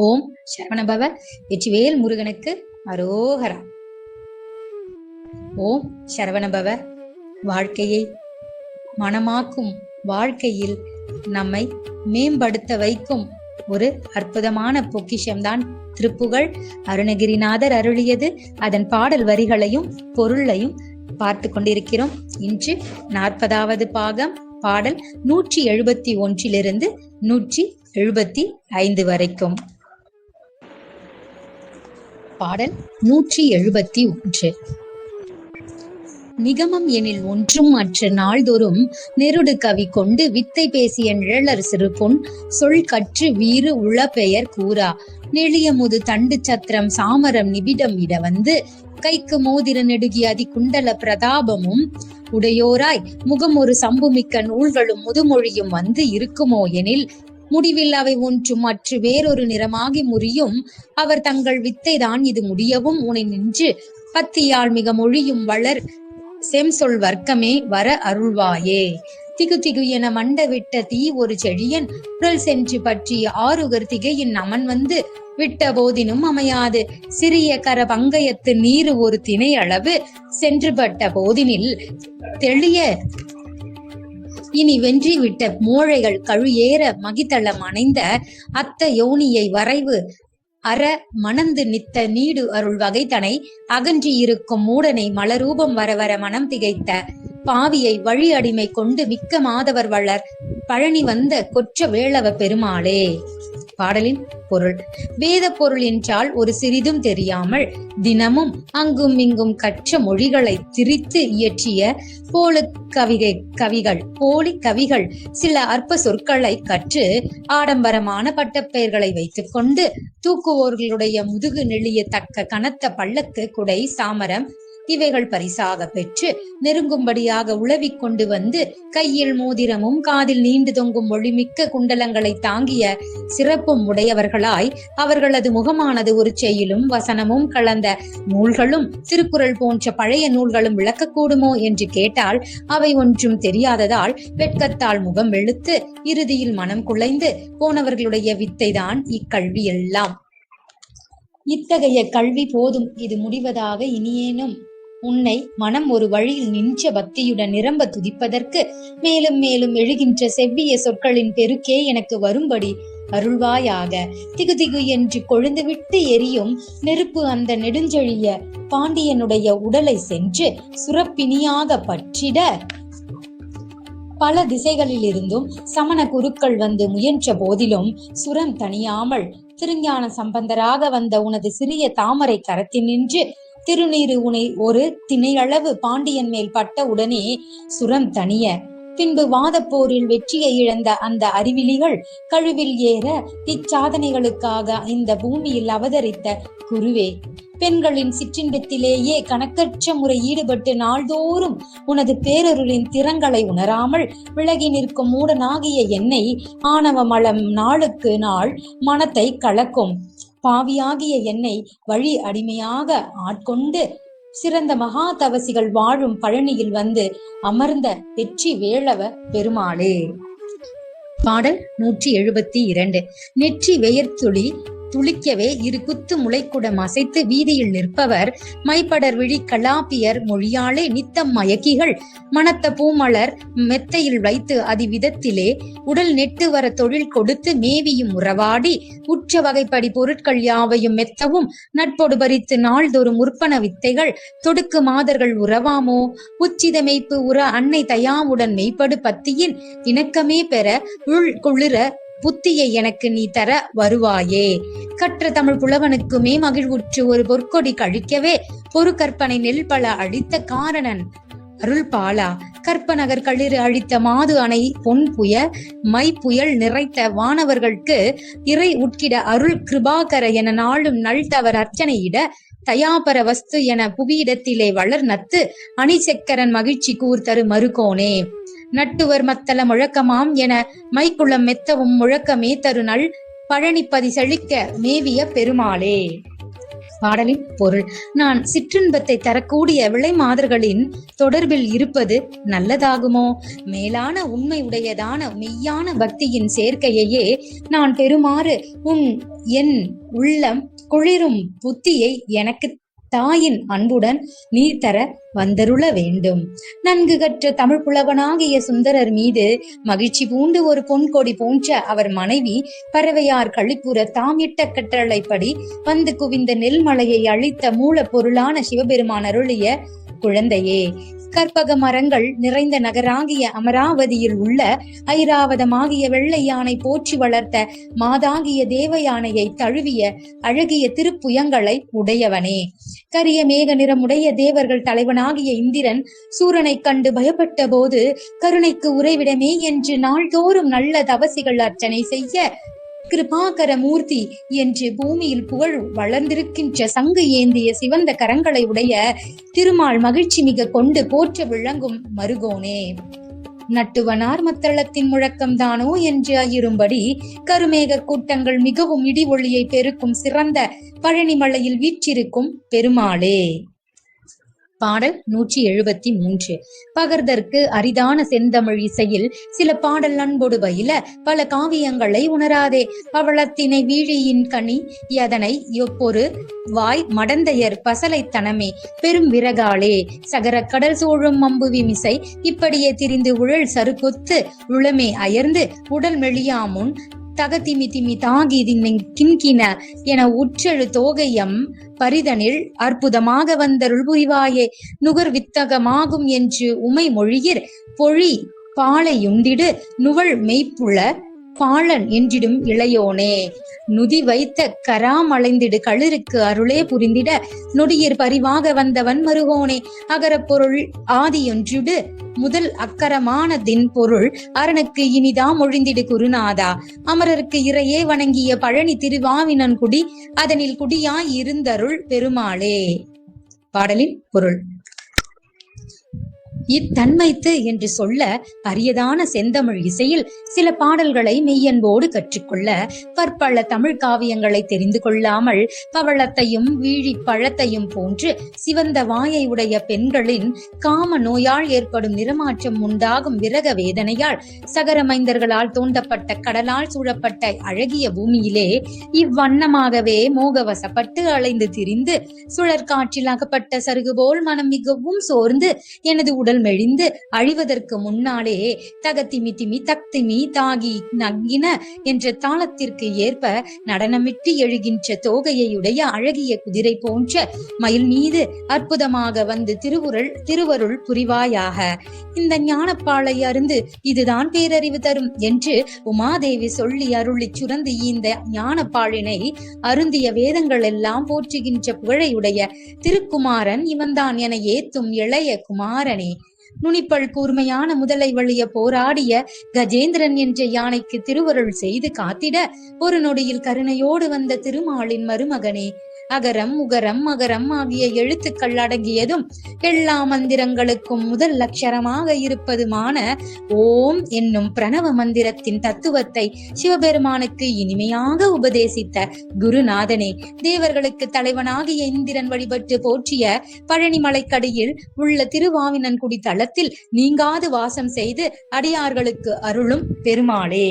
ஓம் சரவணபவ. வெற்றிவேல் முருகனுக்கு அரோகரா. ஓம் சரவணபவ. வாழ்க்கையை மனமாக்கும், வாழ்க்கையில் நம்மை மேம்படுத்த வைக்கும் ஒரு அற்புதமான பொக்கிஷம்தான் திருப்புகழ். அருணகிரிநாதர் அருளியது. அதன் பாடல் வரிகளையும் பொருளையும் பார்த்து கொண்டிருக்கிறோம். இன்று 40வது பாகம், பாடல் 171 175 வரைக்கும். பாடல் 171. நிகமம் எனில் ஒன்றும் மற்ற நாள்தோறும் நெருடு கவி கொண்டு வித்தை பேசிய நிழலர் சிறு பொன் சொல் கற்று வீறு உள பெயர் கூறா நெளியமுது தண்டு சத்திரம் சாமரம் நிபிடம் இட வந்து கைக்கு மோதிர நெடுகி அதி குண்டல பிரதாபமும் உடையோராய் முகம் ஒரு சம்புமிக்க நூல்களும் முதுமொழியும் வந்து இருக்குமோ எனில் முடிவில் அவை ஒன்றும் மற்ற வேறொரு நிறமாகி முறியும் அவர் தங்கள் வித்தைதான் இது முடியவும் உனை நின்று பத்தியால் மிக மொழியும் வளர் செம்சொல் வர்க்கமே வர அருள்வாயே. திகு திகு என மண்ட விட்ட தீ ஒரு செழியன் உடல் சென்று பற்றி ஆறுகர் திகையின் அமன் வந்து விட்ட போதினும் அமையாது சிறிய கர பங்கயத்து நீரு ஒரு திணை அளவு சென்றுபட்ட போதினில் தெளிய இனி வென்றி விட்ட மோழைகள் கழுஏற மகிதளம் அணைந்த அத்த யோனியை வரைவு அற மணந்து நித்த நீடு அருள் வகைதனை அகன்றி இருக்கும் மூடனை மலரூபம் வரவர மனம் திகைத்த பாவியை வழி அடிமை கொண்டு மிக்க மாதவர் வளர் பழனி வந்த கொற்ற வேளவ பெருமாளே. பாடலின் பொருள். வேத பொருள் என்றால் ஒரு சிறிதும் தெரியாமல் தினமும் அங்கும் இங்கும் கற்ற மொழிகளை திரித்து இயற்றிய போலி கவிகள் சில அற்ப சொற்களை கற்று ஆடம்பரமான பட்டப்பெயர்களை வைத்துக் கொண்டு தூக்குவோர்களுடைய முதுகு நெளிய தக்க கனத்த பல்லக்கு, குடை, சாமரம் இவைகள் பரிசாக பெற்று நெருங்கும்படியாக உளவிக் கொண்டு வந்து கையில் மோதிரமும் காதில் நீண்டு தொங்கும் ஒளிமிக்க குண்டலங்களை தாங்கிய சிறப்பும் உடையவர்களாய் அவர்களது முகமானது ஒரு செய்யுளும் வசனமும் கலந்த நூல்களும் திருக்குறள் போன்ற பழைய நூல்களும் விளக்கக்கூடுமோ என்று கேட்டால் அவை ஒன்றும் தெரியாததால் வெட்கத்தால் முகம் வெளுத்து இறுதியில் மனம் குலைந்து போனவர்களுடைய வித்தைதான் இக்கல்வி எல்லாம். இத்தகைய கல்வி போதும், இது முடிவதாக இனியேனும் உன்னை மனம் ஒரு வழியில் நின்ற பக்தியுடன் நிரம்ப துதிப்பதற்கு மேலும் மேலும் எழுகின்ற செவ்விய சொற்களின் பெருக்கே எனக்கு வரும்படி அருள்வாயாக. திகு திகு என்று கொழுந்துவிட்டு எரியும் நெருப்பு அந்த நெடுஞ்செழிய பாண்டியனுடைய உடலை சென்று சுரப்பினியாக பற்றிட பல திசைகளில் இருந்தும் சமண குருக்கள் வந்து முயன்ற போதிலும் சுரம் தணியாமல் திருஞான சம்பந்தராக வந்த உனது சிறிய தாமரை கரத்தில் நின்று திருநீரு உனை ஒரு திணையளவு பாண்டியன் மேல் பட்ட உடனே சுரம் தணிய பின்பு வாதப்போரில் வெற்றியை இழந்த அந்த அறிவிலிகள் கழுவில் ஏற இச்சாதனைகளுக்காக இந்த பூமியில் அவதரித்த குருவே, பெண்களின் சிற்றின்பத்திலேயே கணக்கற்ற முறை ஈடுபட்டு நாள்தோறும் உனது பேரருளின் திறங்களை உணராமல் விலகி நிற்கும் மூடனாகிய என்னை ஆணவ மலம் நாளுக்கு நாள் மனத்தை கலக்கும் பாவியாகிய என்னை வழி அடிமையாக ஆட்கொண்டு சிறந்த மகா தவசிகள் வாழும் பழனியில் வந்து அமர்ந்த வெற்றி வேளவ பெருமாளே. பாடல் 172. நெற்றி வெயர்த்துளி துளிக்கவே இரு குத்து முளைக்குடம் அசைத்து வீதியில் நிற்பவர் மைப்படர் விழி கலாப்பியர் மொழியாலே நித்தம் மயக்கிகள் மணத்த பூமலர் மெத்தையில் வைத்து அதிவிதத்திலே உடல் நெட்டு வர தொழில் கொடுத்து மேவியும் உறவாடி உற்ற வகைப்படி பொருட்கள் யாவையும் மெத்தவும் நட்பொடு பறித்து நாள்தோறும் உற்பன வித்தைகள் தொடுக்கு மாதர்கள் உறவாமோ உச்சித மெய்ப்பு உற அன்னை தயாவுடன் மெய்ப்படு பத்தியின் இணக்கமே பெற உள் குளிர புத்தியை எனக்கு நீ தர வருவாயே. கற்ற தமிழ் புலவனுக்குமே மகிழ்வுற்று ஒரு பொற்கொடி கழிக்கவே பொறு கற்பனை நெல் பல அழித்த காரணன் அருள் பாலா. கற்பநகர் களிறு அழித்த மாது அணை பொன் புய மை புயல் நிறைத்த வானவர்களுக்கு இறை உட்கிட அருள் கிருபாகர என நாளும் நல்தவர் அர்ச்சனையிட தயாபர வஸ்து என புவியிடத்திலே வளர் நத்து அணிசெக்கரன் மகிழ்ச்சி கூர்த்தரு மறுகோனே. நட்டுவர் மத்தள முழக்கமாம் என மைக்குளம் மெத்தவும் முழக்கமே தருநல் பழனிப்பதி செழிக்க மேவிய பெருமாளே. பாடலின் பொருள்: நான் சிற்றின்பத்தை தரக்கூடிய விளை மாதர்களின் தொடர்பில் இருப்பது நல்லதாகுமோ? மேலான உண்மை உடையதான மெய்யான பக்தியின் சேர்க்கையையே நான் பெறுமாறு என் உள்ளம் குளிரும் புத்தியை எனக்கு தாயின் அன்புடன் நீர் தர வந்தருள வேண்டும். நன்கு கற்ற தமிழ் புலவனாகிய சுந்தரர் மீது மகிழ்ச்சி பூண்டு ஒரு பொன்கொடி போன்ற அவர் மனைவி பறவையார் கழிப்புற தாம் இட்ட கட்டளைப்படி வந்து குவிந்த நெல்மலையை அழித்த மூல பொருளான சிவபெருமான் அருளிய குழந்தையே. கற்பக மரங்கள் நிறைந்த நகராகிய அமராவதியில் உள்ள ஐராவதமாகிய வெள்ளை யானை போற்றி வளர்த்த மாதாகிய தேவ யானையை தழுவிய அழகிய திருப்புயங்களை உடையவனே. கரிய மேக நிறமுடைய தேவர்கள் தலைவனாகிய இந்திரன் சூரனை கண்டு பயப்பட்ட போது கருணைக்கு உறைவிடமே என்று நாள்தோறும் நல்ல தவசிகள் அர்ச்சனை செய்ய கிருபாகர மூர்த்தி என்று பூமியில் புகழ் வளர்ந்திருக்கின்ற சங்கு ஏந்திய சிவந்த கரங்களை உடைய திருமால் மகிழ்ச்சி மிக கொண்டு போற்ற விளங்கும் மருகோனே. நட்டுவனார் மத்தளத்தின் முழக்கம் தானோ என்று ஐயுறும்படி கருமேக கூட்டங்கள் மிகவும் இடி ஒளியை பெருக்கும் சிறந்த பழனிமலையில் வீற்றிருக்கும் பெருமாளே. பாடல் 173. பகர்தற்கு அரிதான செந்தமிழ் இசையில் சில பாடல் அன்பொடு பயில பல காவியங்களை உணராதே. பவளத்தினை வீழியின் கனி யதனை எப்பொரு வாய் மடந்தையர் பசலைத்தனமே பெரும் விறகாலே. சகர கடல் சூழும் அம்புவி மிசை இப்படியே திரிந்து உழல் சருக்கொத்து உளமே அயர்ந்து உடல் மெளியாமுன் தகதிமி திமி தாகி கிண்கின என உற்றெழு தோகையம் பரிதனில் அற்புதமாக வந்தருள் புரிவாயே. நுகர் வித்தகமாகும் என்று உமை மொழியிற் பொழி பாலையுண்டிடு நுவல் மெய்ப்புல பாலன் என்றிடும் இளையோனே. நுதி வைத்த கராமளைந்திடு களிருக்கு அருளே புரிந்திட நொடியிற் பரிவாக வந்தவன் மருகோனே. அகரப்பொருள் ஆதியொன்றுடு முதல் அக்கரமான தின் பொருள் அரணுக்கு இனிதா மொழிந்திடு குருநாதா. அமரருக்கு இறையே வணங்கிய பழனி திருவாவினன்குடி அதனில் குடியாய் இருந்தருள் பெருமாளே. பாடலின் பொருள்: இத்தன்மைத்து என்று சொல்ல அரியதான செந்தமிழ் இசையில் சில பாடல்களை மெய்யன்போடு கற்றுக்கொள்ள பற்பல தமிழ் காவியங்களை தெரிந்து கொள்ளாமல் பவளத்தையும் வீழி பழத்தையும் போன்று சிவந்த வாயை உடைய பெண்களின் காம நோயால் ஏற்படும் நிறமாற்றம் உண்டாகும் விரக வேதனையால் சகரமைந்தர்களால் தோண்டப்பட்ட கடலால் சூழப்பட்ட அழகிய பூமியிலே இவ்வண்ணமாகவே மோகவசப்பட்டு அலைந்து திரிந்து சுழற்காற்றில் அகப்பட்ட சருகு போல் மனம் மிகவும் சோர்ந்து எனது உடல் மெழிந்து அழிவதற்கு முன்னாலே தகத்திமி திமி தக்திமி தாகி நங்கின என்ற தாளத்திற்கு ஏற்ப நடனமிட்டு எழுகின்ற தோகையுடைய அழகிய குதிரை போன்ற மயில் மீது அற்புதமாக வந்து திருவருள் புரிவாயாக. இந்த ஞானப்பாலை அருந்து இதுதான் பேரறிவு தரும் என்று உமாதேவி சொல்லி அருளி சுரந்து இந்த ஞானப்பாலினை அருந்திய வேதங்கள் எல்லாம் போற்றுகின்ற புகழையுடைய திருக்குமாரன் இவன்தான் என ஏத்தும் இளைய குமாரனே. நுனிப்பல் கூர்மையான முதலை வழிய போராடிய கஜேந்திரன் என்ற யானைக்கு திருவருள் செய்து காத்திட ஒரு நொடியில் கருணையோடு வந்த திருமாலின் மருமகனே. அகரம் உகரம் மகரம் ஆகிய எழுத்துக்கள் அடங்கியதும் எல்லா மந்திரங்களுக்கும் முதல் அக்ஷரமாக இருப்பதுமான ஓம் என்னும் பிரணவ மந்திரத்தின் தத்துவத்தை சிவபெருமானுக்கு இனிமையாக உபதேசித்த குருநாதனே. தேவர்களுக்கு தலைவனாகிய இந்திரன் வழிபட்டு போற்றிய பழனிமலைக்கடியில் உள்ள திருவாவினன்குடி தலத்தில் நீங்காது வாசம் செய்து அடியார்களுக்கு அருளும் பெருமாளே.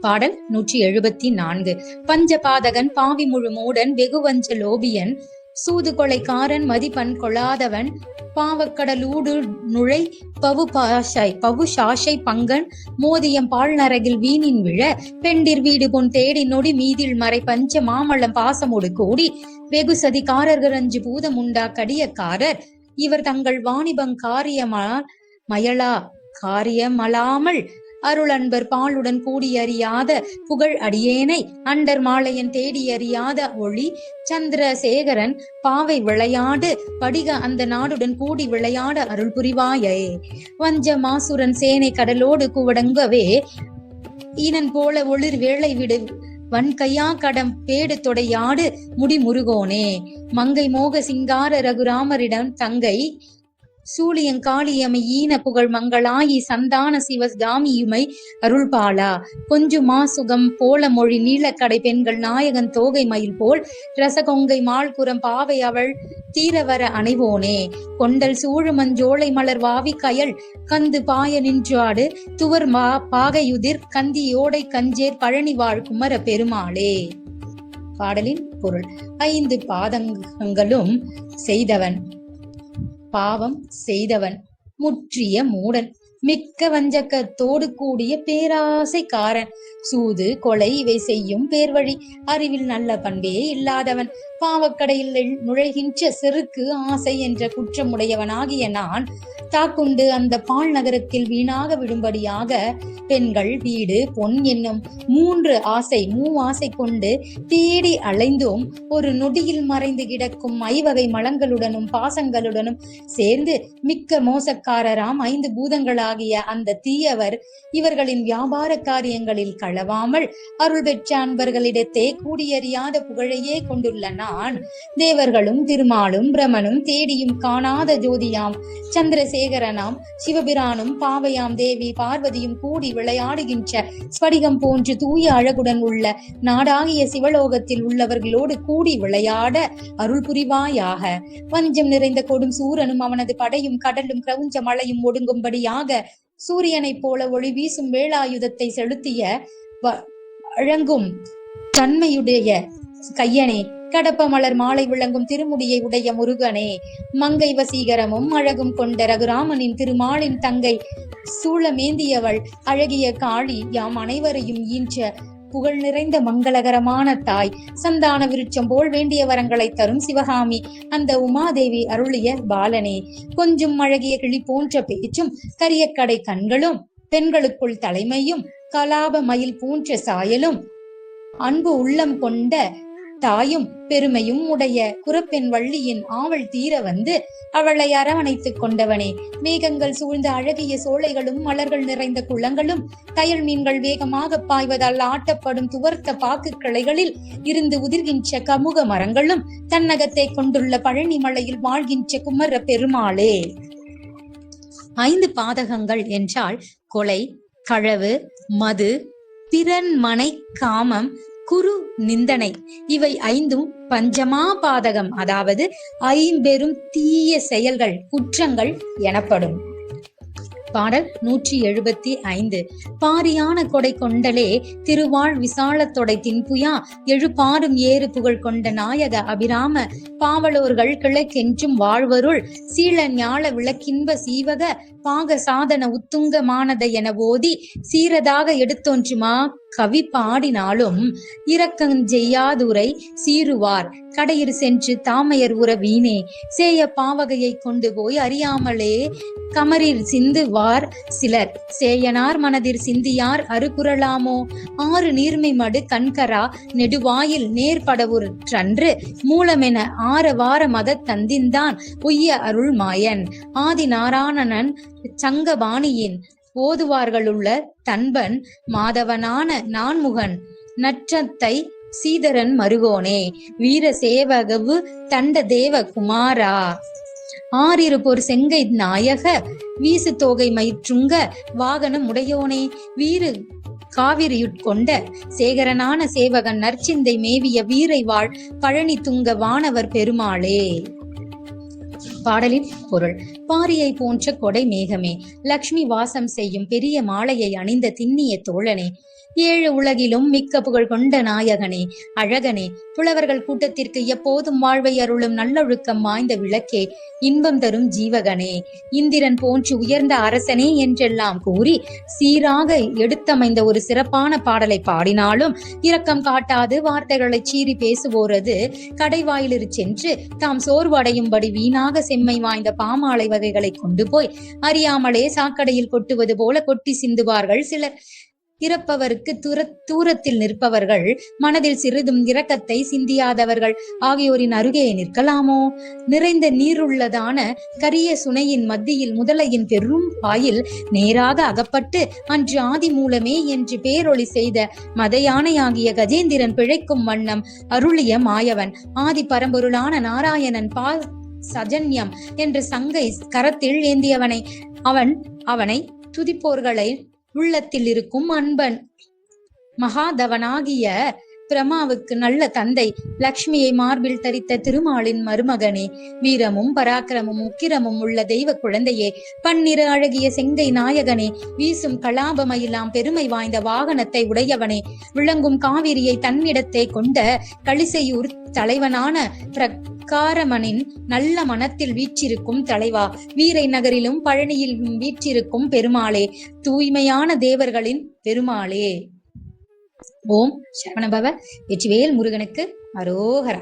பாடல் 174. பஞ்சபாதகன் பாவி முழு மூடன் வெகுவஞ்ச லோபியன் சூது கொலைக்காரன் மதிப்பன் கொள்ளாதவன் பாவக்கடலூடு நுழை பவுசாஷை பங்கன் மோதியம் பால் நரகில் வீணின் விழ பெண்டிர் வீடு பொன் தேடி நொடி மீதில் மறை பஞ்ச மாமல்லம் பாசமோடு கூடி வெகு சதிகாரர்கள் 5 பூதம் உண்டா கடியக்காரர் இவர் தங்கள் வாணிபங் காரியமலாமல் அருள் அன்பர் பாலுடன் கூடி அறியாத புகழ் அடியேனை அண்டர் மாலையன் தேடி அறியாத ஒளி சந்திரசேகரன் பாவை விளையாடு படிக அந்த நாடுடன் கூடி விளையாட அருள் புரிவாயே. வஞ்ச மாசுரன் சேனை கடலோடு கூவடங்கவே ஈனன் போல ஒளிர் வேளை விடு வன்கையா கடம் பேடு தொடையாடு முடி முருகோனே. மங்கை மோக சிங்கார ரகுராமரிடம் தங்கை சூழியங்காளியமை ஈன புகழ் மங்களாயி சந்தான சிவ தாமியுமை அருள்பாலா கொஞ்சு மாசுகம் போல மொழி நீலக்கடை பெண்கள் நாயகன் தோகை மயில் போல் ரசகொங்கை மால்குரம் பாவை அவள் தீரவர அணைவோனே கொண்டல் சூழு மஞ்சோலை மலர் வாவி கயல் கந்து பாய நின்றாடு துவர் பாகையுதிர் கந்தியோடை கஞ்சேர் பழனி வாழ் குமர பெருமாளே. பாடலின் பொருள். 5 பாதகங்களும் செய்தவன், பாவம் செய்தவன், முற்றிய மூடன், மிக்க வஞ்சக்கத்தோடு கூடிய பேராசைக்காரன், சூது கொலை இவை செய்யும் பேர்வழி, அறிவில் நல்ல பண்பே இல்லாதவன், பாவக்கடையில் நுழைகின்ற செருக்கு ஆசை என்ற குற்றமுடையவனாகிய நான் தாக்குண்டு அந்த பால் நகரத்தில் வீணாக விடும்படியாக பெண்கள் வீடு பொன் என்னும் 3 ஆசை கொண்டு தேடி அலைந்தும் ஒரு நொடியில் மறைந்து கிடக்கும் 5 வகை மலங்களுடனும் பாசங்களுடனும் சேர்ந்து மிக்க மோசக்காரராம் 5 பூதங்களாகிய அந்த தீயவர் இவர்களின் வியாபார காரியங்களில் களவாமல் அருள் பெற்ற அன்பர்களிடத்தே கூடியறியாத புகழையே கொண்டுள்ள நான் தேவர்களும் திருமாலும் பிரமனும் தேடியும் காணாத ஜோதியாம் சந்திரசேகரனாம் சிவபிரானும் பாவையாம் தேவி பார்வதியும் கூடி விளையாடுகின்ற ஸ்படிகம் போன்று தூய அழகுடன் உள்ள நாடாகிய சிவலோகத்தில் உள்ளவர்களோடு கூடி விளையாட அருள் புரிவாயாக. வஞ்சம் நிறைந்த கொடும் சூரனும் அவனது படையும் கடலும் கிரவுஞ்ச மழையும் ஒடுங்கும்படியாக சூரியனைப் போல ஒளி வீசும் வேலாயுதத்தை செலுத்திய வழங்கும் தன்மையுடைய கையனே, கடப்ப மலர் மாலை விளங்கும் திருமுடியை உடைய முருகனே, மங்கை வசீகரமும் அழகும் கொண்ட ரகுராமனின் திருமாலின் தங்கை சூளமேந்தியவள் அழகிய காளி, யாம் அனைவரையும் ஈன்ற புகழ் நிறைந்த மங்களகரமான தாய், சந்தான விருட்சம் போல் வேண்டிய வரங்களை தரும் சிவகாமி, அந்த உமாதேவி அருளிய பாலனே, கொஞ்சம் அழகிய கிளி போன்ற பேச்சும் கரியக்கடை கண்களும் பெண்களுக்குள் தலைமையும் கலாப மயில் போன்ற சாயலும் அன்பு உள்ளம் கொண்ட தாயும் பெருமையும் உடைய குறப்பெண் வள்ளியின் ஆவல் தீர வந்து அவளை அரவணைத்துக் கொண்டவனே, மேகங்கள் சூழ்ந்த அழகிய சோலைகளும் மலர்கள் நிறைந்த குளங்களும் கயல் மீன்கள் வேகமாக பாய்வதால் ஆட்டப்படும் துவர்த்த பாக்கு கிளைகளில் இருந்து உதிர்கின்ற கமுக மரங்களும் தன்னகத்தை கொண்டுள்ள பழனி மலையில் வாழ்கின்ற குமர பெருமாளே. 5 பாதகங்கள் என்றால் கொலை, களவு, மது, பிறன் மனை காமம், குரு நிந்தனை, இவை 5ம் பஞ்சமா பாதகம், அதாவது 5 தீய செயல்கள் குற்றங்கள் எனப்படும். பாடல் 175. பாரியான கொடை கொண்டலே திருவாழ் விசாலத்தொடை தின்புயா எழுபாரும் ஏறு புகழ் கொண்ட நாயக அபிராம பாவலோர்கள் கிழக்கென்றும் வாழ்வருள் சீள ஞாழ விளக்கின்ப சீவக பாக சாதன உத்துங்கமானத என ஓதி சீரதாக எடுத்தோன்றுமா கவி பாடினாலும் இரக்கஞ்செய்யாதுரை சீருவார் கடையிறு சென்று தாமையர் உற வீணே சேய பாவகையை கொண்டு போய் அறியாமலே கமரில் சிந்துவார் சிலர் சேயனார் மனதில் சிந்தியார் அருகுறலாமோ 6 நீர்மை மடு கண்கரா நெடுவாயில் நேர்படவுற்றன்று மூலமென 6 வார மத தந்தின்தான் உய்ய அருள் மாயன் ஆதி நாராயணன் சங்கபாணியின் ஓதுவார்களுள்ள தன்பன் மாதவனான நான்முகன் நற்றத்தை சீதரன் மருகோனே வீர சேவகவு தண்ட தேவ குமாரா 6 பொற் செங்கை நாயக வீசு தோகை மயிற்றுங்க வாகனம் உடையோனே வீறு காவிரியுட்கொண்ட சேகரனான சேவகன் நற்சிந்தை மேவிய வீரை வாழ் பழனி துங்க வானவர் பெருமாளே. பாடலின் பொருள். பாரியை போன்ற கொடை மேகமே, லக்ஷ்மி வாசம் செய்யும் பெரிய மாலையை அணிந்த திண்ணிய தோழனே, 7 உலகிலும் மிக்க புகழ் கொண்ட நாயகனே, அழகனே, புலவர்கள் கூட்டத்திற்கு எப்போதும் வாழ்வை அருளும் நல்லொழுக்கம் வாய்ந்த விளக்கே, இன்பம் தரும் ஜீவகனே, இந்திரன் போன்று உயர்ந்த அரசனே என்றெல்லாம் கூறி சீராக எடுத்தமைந்த ஒரு சிறப்பான பாடலை பாடினாலும் இரக்கம் காட்டாது வார்த்தைகளை சீறி பேசுவோரது கடைவாயிலிரு சென்று தாம் சோர்வடையும்படி வீணாக செம்மை வாய்ந்த பாமாலை வகைகளை கொண்டு போய் அறியாமலே சாக்கடையில் கொட்டுவது போல கொட்டி சிந்துவார்கள் சிலர். இறப்பவருக்கு தூரத்தில் நிற்பவர்கள் மனதில் சிறிதும் இரக்கத்தை சிந்தியாதவர்கள் ஆகியோரின் அருகே நிற்கலாமோ? நிறைந்த நீருள்ளதான கரிய சுனையின் மத்தியில் முதலையின் பெரும் வாயில் நேராக அகப்பட்டு அன்று ஆதி மூலமே என்று பேரொளி செய்த மத யானையாகிய கஜேந்திரன் பிழைக்கும் வண்ணம் அருளிய மாயவன் ஆதி பரம்பொருளான நாராயணன் சஜன்யம் என்ற சங்கை கரத்தில் ஏந்தியவனை அவனை துதிப்போர்களை உள்ளத்தில் இருக்கும் அன்பன். மகாதவனாகிய பிரமாவுக்கு நல்ல தந்தை, லக்ஷ்மியை மார்பில் தரித்த திருமாலின் மருமகனே, வீரமும் பராக்கிரமும் உக்கிரமும் உள்ள தெய்வ குழந்தையே, பன்னிரு அழகிய செங்கை நாயகனே, வீசும் கலாபமயிலாம் பெருமை வாய்ந்த வாகனத்தை உடையவனே, விளங்கும் காவிரியை தன்னிடத்தை கொண்ட களிசையூர் தலைவனான பிரகாரமனின் நல்ல மனத்தில் வீற்றிருக்கும் தலைவா, வீரை நகரிலும் பழனியிலும் வீற்றிருக்கும் பெருமாளே, தூய்மையான தேவர்களின் பெருமாளே. ஓம் சரவணபவ. வெற்றிவேல் முருகனுக்கு அரோகரா.